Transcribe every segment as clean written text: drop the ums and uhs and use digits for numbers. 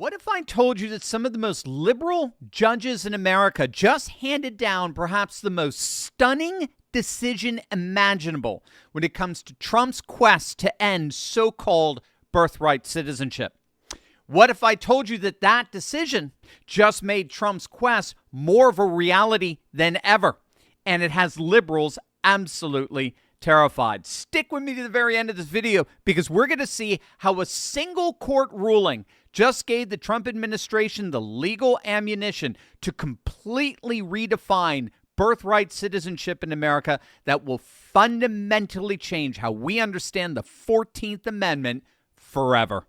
What if I told you that some of the most liberal judges in America just handed down perhaps the most stunning decision imaginable when it comes to Trump's quest to end so-called birthright citizenship? What if I told you that that decision just made Trump's quest more of a reality than ever, and it has liberals absolutely terrified? Stick with me to the very end of this video, because we're going to see how a single court ruling just gave the Trump administration the legal ammunition to completely redefine birthright citizenship in America that will fundamentally change how we understand the 14th Amendment forever.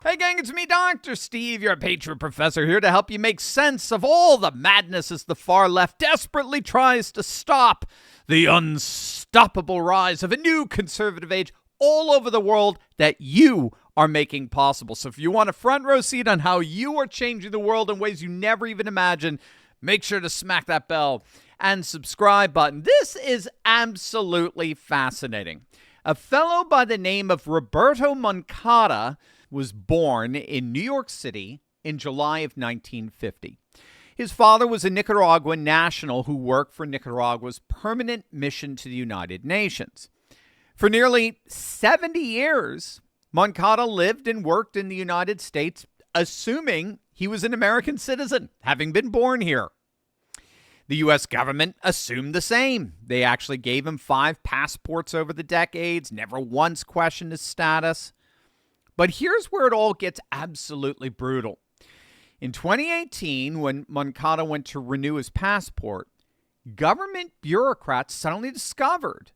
Hey gang, it's me, Dr. Steve, your Patriot Professor, here to help you make sense of all the madness as the far left desperately tries to stop the unstoppable rise of a new conservative age all over the world that you are making possible. So if you want a front row seat on how you are changing the world in ways you never even imagined, make sure to smack that bell and subscribe button. This is absolutely fascinating. A fellow by the name of Roberto Moncada was born in New York City in July of 1950. His father was a Nicaraguan national who worked for Nicaragua's permanent mission to the United Nations. For nearly 70 years, Moncada lived and worked in the United States, assuming he was an American citizen, having been born here. The U.S. government assumed the same. They actually gave him 5 passports over the decades, never once questioned his status. But here's where it all gets absolutely brutal. In 2018, when Moncada went to renew his passport, government bureaucrats suddenly discovered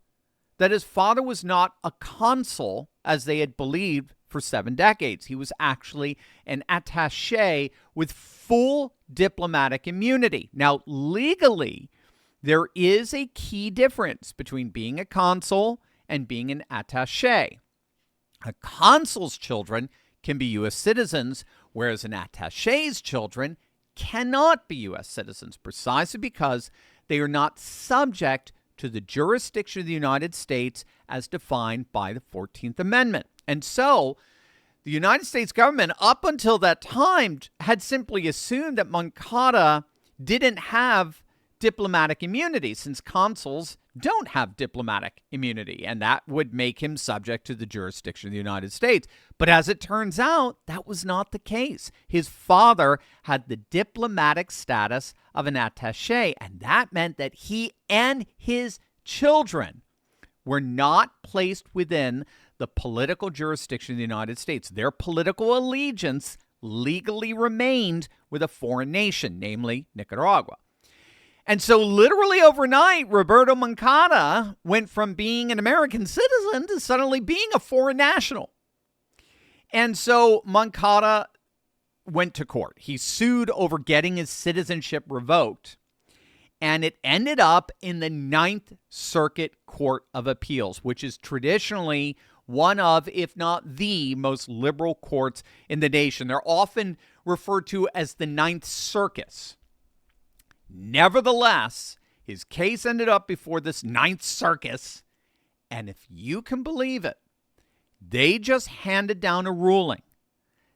that his father was not a consul, as they had believed for 7 decades. He was actually an attaché with full diplomatic immunity. Now, legally, there is a key difference between being a consul and being an attaché. A consul's children can be U.S. citizens, whereas an attaché's children cannot be U.S. citizens, precisely because they are not subject to the jurisdiction of the United States as defined by the 14th Amendment. And so the United States government, up until that time, had simply assumed that Moncada didn't have diplomatic immunity, since consuls don't have diplomatic immunity, and that would make him subject to the jurisdiction of the United States. But as it turns out, that was not the case. His father had the diplomatic status of an attaché, and that meant that he and his children were not placed within the political jurisdiction of the United States. Their political allegiance legally remained with a foreign nation, namely Nicaragua. And so literally overnight, Roberto Moncada went from being an American citizen to suddenly being a foreign national. And so Moncada went to court. He sued over getting his citizenship revoked. And it ended up in the Ninth Circuit Court of Appeals, which is traditionally one of, if not the most liberal courts in the nation. They're often referred to as the Ninth Circus. Nevertheless, his case ended up before this Ninth Circus, and if you can believe it, they just handed down a ruling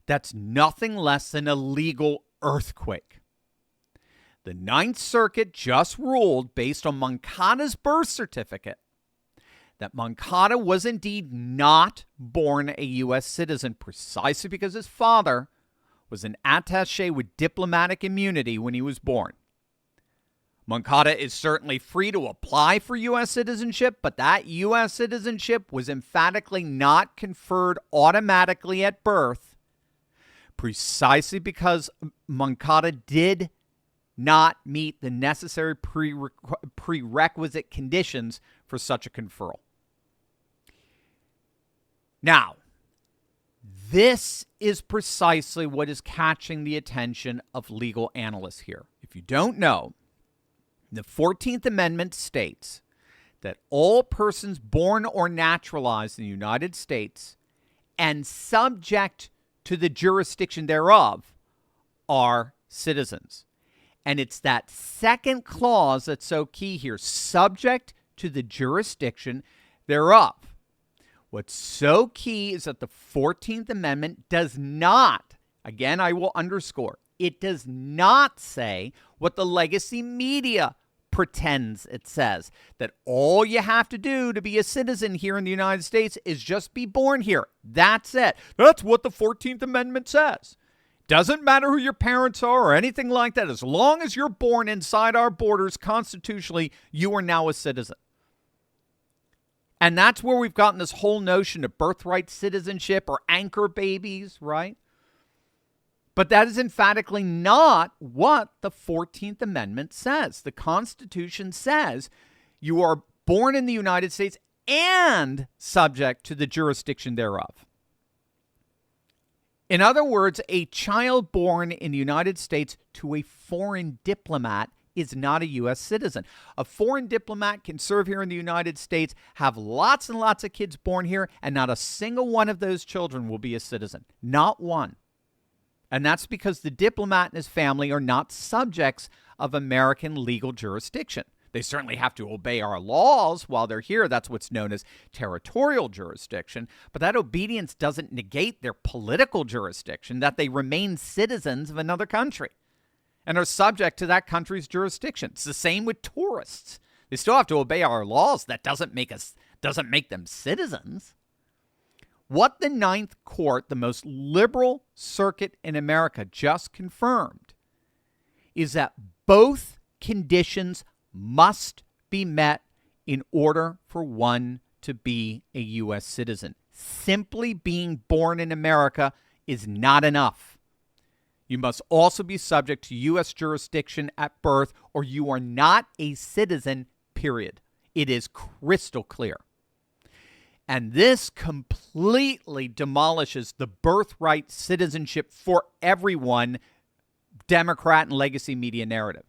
that's nothing less than a legal earthquake. The Ninth Circuit just ruled, based on Moncada's birth certificate, that Moncada was indeed not born a U.S. citizen, precisely because his father was an attaché with diplomatic immunity when he was born. Moncada is certainly free to apply for U.S. citizenship, but that U.S. citizenship was emphatically not conferred automatically at birth, precisely because Moncada did not meet the necessary prerequisite conditions for such a conferral. Now, this is precisely what is catching the attention of legal analysts here. If you don't know, the 14th Amendment states that all persons born or naturalized in the United States and subject to the jurisdiction thereof are citizens. And it's that second clause that's so key here, subject to the jurisdiction thereof. What's so key is that the 14th Amendment does not Again, I will underscore, it does not say what the legacy media pretends it says, that all you have to do to be a citizen here in the United States is just be born here. That's it. That's what the 14th Amendment says. Doesn't matter who your parents are or anything like that. As long as you're born inside our borders constitutionally, you are now a citizen. And that's where we've gotten this whole notion of birthright citizenship or anchor babies, right? But that is emphatically not what the 14th Amendment says. The Constitution says you are born in the United States and subject to the jurisdiction thereof. In other words, a child born in the United States to a foreign diplomat is not a U.S. citizen. A foreign diplomat can serve here in the United States, have lots and lots of kids born here, and not a single one of those children will be a citizen. Not one. And that's because the diplomat and his family are not subjects of American legal jurisdiction. They certainly have to obey our laws while they're here. That's what's known as territorial jurisdiction. But that obedience doesn't negate their political jurisdiction, that they remain citizens of another country and are subject to that country's jurisdiction. It's the same with tourists. They still have to obey our laws. That doesn't make them citizens. What the Ninth Court, the most liberal circuit in America, just confirmed is that both conditions must be met in order for one to be a U.S. citizen. Simply being born in America is not enough. You must also be subject to U.S. jurisdiction at birth, or you are not a citizen, period. It is crystal clear. And this completely demolishes the birthright citizenship for everyone Democrat and legacy media narrative.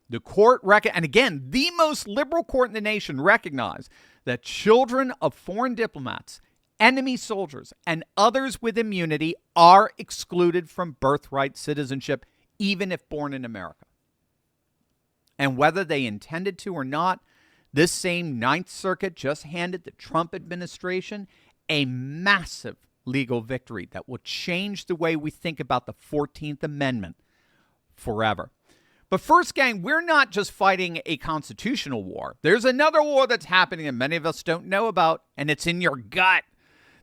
The court, and again, the most liberal court in the nation, recognized that children of foreign diplomats, enemy soldiers, and others with immunity are excluded from birthright citizenship, even if born in America. And whether they intended to or not, this same Ninth Circuit just handed the Trump administration a massive legal victory that will change the way we think about the 14th Amendment forever. But first, gang, we're not just fighting a constitutional war. There's another war that's happening that many of us don't know about, and it's in your gut.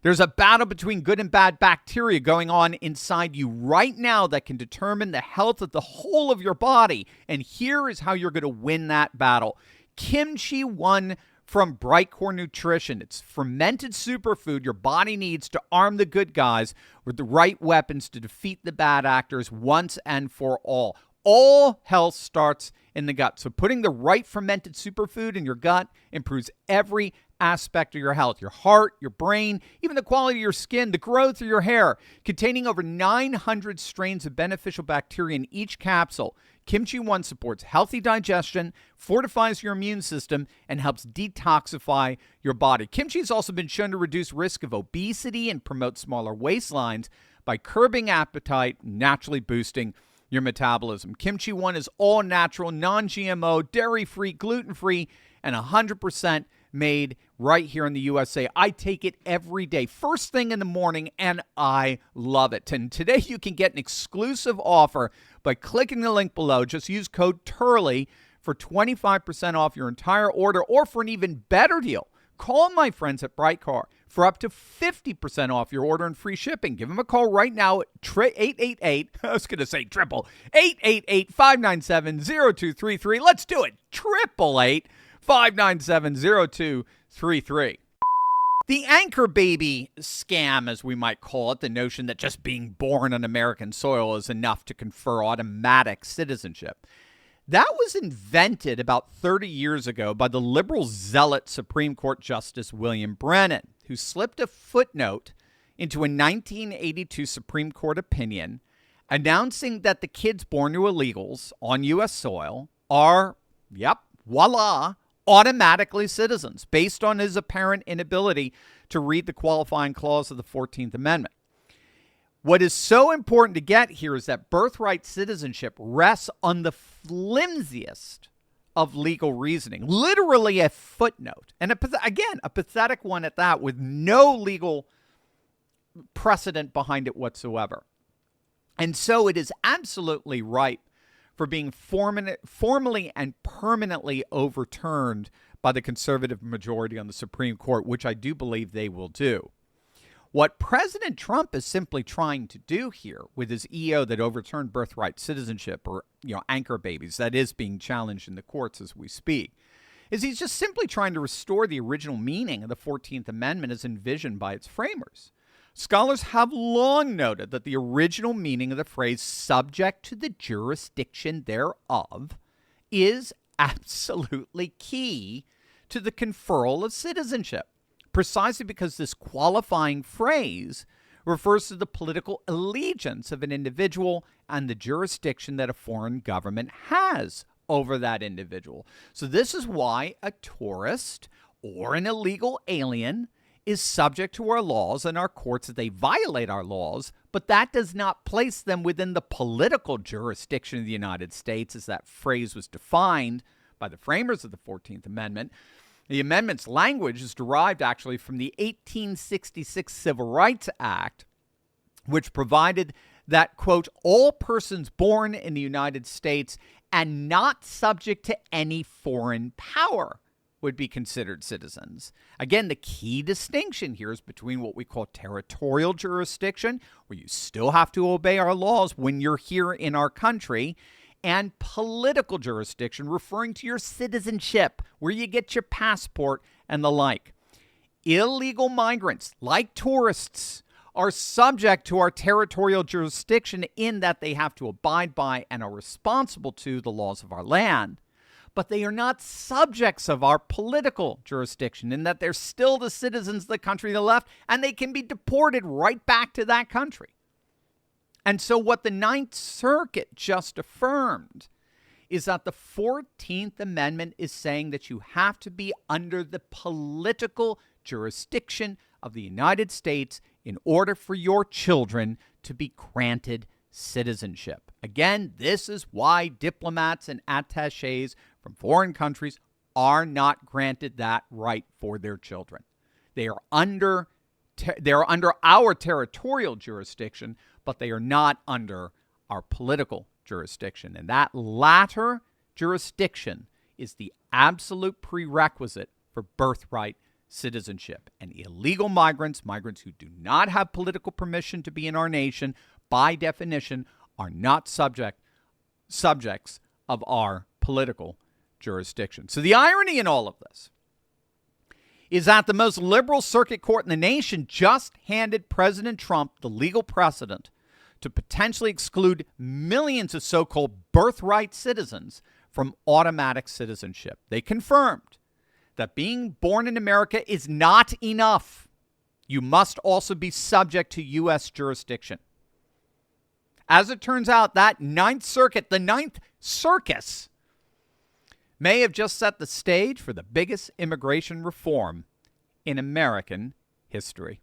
There's a battle between good and bad bacteria going on inside you right now that can determine the health of the whole of your body. And here is how you're going to win that battle. Kimchi won from Brightcore Nutrition. It's fermented superfood your body needs to arm the good guys with the right weapons to defeat the bad actors once and for all. All health starts in the gut. So putting the right fermented superfood in your gut improves every aspect of your health, your heart, your brain, even the quality of your skin, the growth of your hair. Containing over 900 strains of beneficial bacteria in each capsule, Kimchi One supports healthy digestion, fortifies your immune system, and helps detoxify your body. Kimchi has also been shown to reduce risk of obesity and promote smaller waistlines by curbing appetite, naturally boosting your metabolism. Kimchi One is all natural, non-GMO, dairy-free, gluten-free, and 100% made right here in the USA. I take it every day, first thing in the morning, and I love it. And today you can get an exclusive offer by clicking the link below. Just use code Turley for 25% off your entire order, or for an even better deal, call my friends at Brightcar for up to 50% off your order and free shipping. Give them a call right now at 888, I was going to say triple, 888-597-0233. Let's do it, 888-597-0233. The anchor baby scam, as we might call it, the notion that just being born on American soil is enough to confer automatic citizenship, that was invented about 30 years ago by the liberal zealot Supreme Court Justice William Brennan, who slipped a footnote into a 1982 Supreme Court opinion announcing that the kids born to illegals on U.S. soil are, voila, automatically citizens based on his apparent inability to read the qualifying clause of the 14th Amendment. What is so important to get here is that birthright citizenship rests on the flimsiest of legal reasoning, literally a footnote, and again, a pathetic one at that, with no legal precedent behind it whatsoever. And so it is absolutely ripe for being formally and permanently overturned by the conservative majority on the Supreme Court, which I do believe they will do. What President Trump is simply trying to do here with his EO that overturned birthright citizenship, or anchor babies, that is being challenged in the courts as we speak, is he's just simply trying to restore the original meaning of the 14th Amendment as envisioned by its framers. Scholars have long noted that the original meaning of the phrase "subject to the jurisdiction thereof" is absolutely key to the conferral of citizenship, precisely because this qualifying phrase refers to the political allegiance of an individual and the jurisdiction that a foreign government has over that individual. So this is why a tourist or an illegal alien is subject to our laws and our courts if they violate our laws, but that does not place them within the political jurisdiction of the United States as that phrase was defined by the framers of the 14th Amendment. The amendment's language is derived actually from the 1866 Civil Rights Act, which provided that, quote, all persons born in the United States and not subject to any foreign power would be considered citizens. Again, the key distinction here is between what we call territorial jurisdiction, where you still have to obey our laws when you're here in our country, and political jurisdiction, referring to your citizenship, where you get your passport and the like. Illegal migrants, like tourists, are subject to our territorial jurisdiction in that they have to abide by and are responsible to the laws of our land. But they are not subjects of our political jurisdiction in that they're still the citizens of the country they left, and they can be deported right back to that country. And so what the Ninth Circuit just affirmed is that the 14th Amendment is saying that you have to be under the political jurisdiction of the United States in order for your children to be granted citizenship. Again, this is why diplomats and attachés from foreign countries are not granted that right for their children. They are under our territorial jurisdiction, but they are not under our political jurisdiction. And that latter jurisdiction is the absolute prerequisite for birthright citizenship. And illegal migrants who do not have political permission to be in our nation, by definition, are not subjects of our political jurisdiction. So the irony in all of this is that the most liberal circuit court in the nation just handed President Trump the legal precedent to potentially exclude millions of so-called birthright citizens from automatic citizenship. They confirmed that being born in America is not enough. You must also be subject to U.S. jurisdiction. As it turns out, that Ninth Circuit, the Ninth Circus, may have just set the stage for the biggest immigration reform in American history.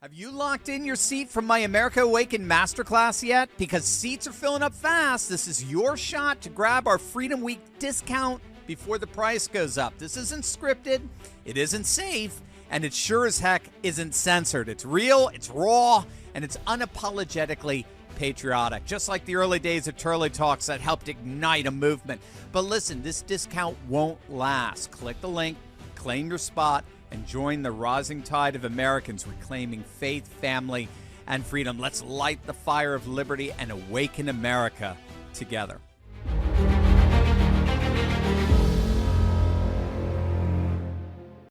Have you locked in your seat from my America Awakened Masterclass yet? Because seats are filling up fast. This is your shot to grab our Freedom Week discount before the price goes up. This isn't scripted, it isn't safe, and it sure as heck isn't censored. It's real, it's raw, and it's unapologetically patriotic, just like the early days of Turley Talks that helped ignite a movement. But listen, this discount won't last. Click the link, claim your spot, and join the rising tide of Americans reclaiming faith, family, and freedom. Let's light the fire of liberty and awaken America together.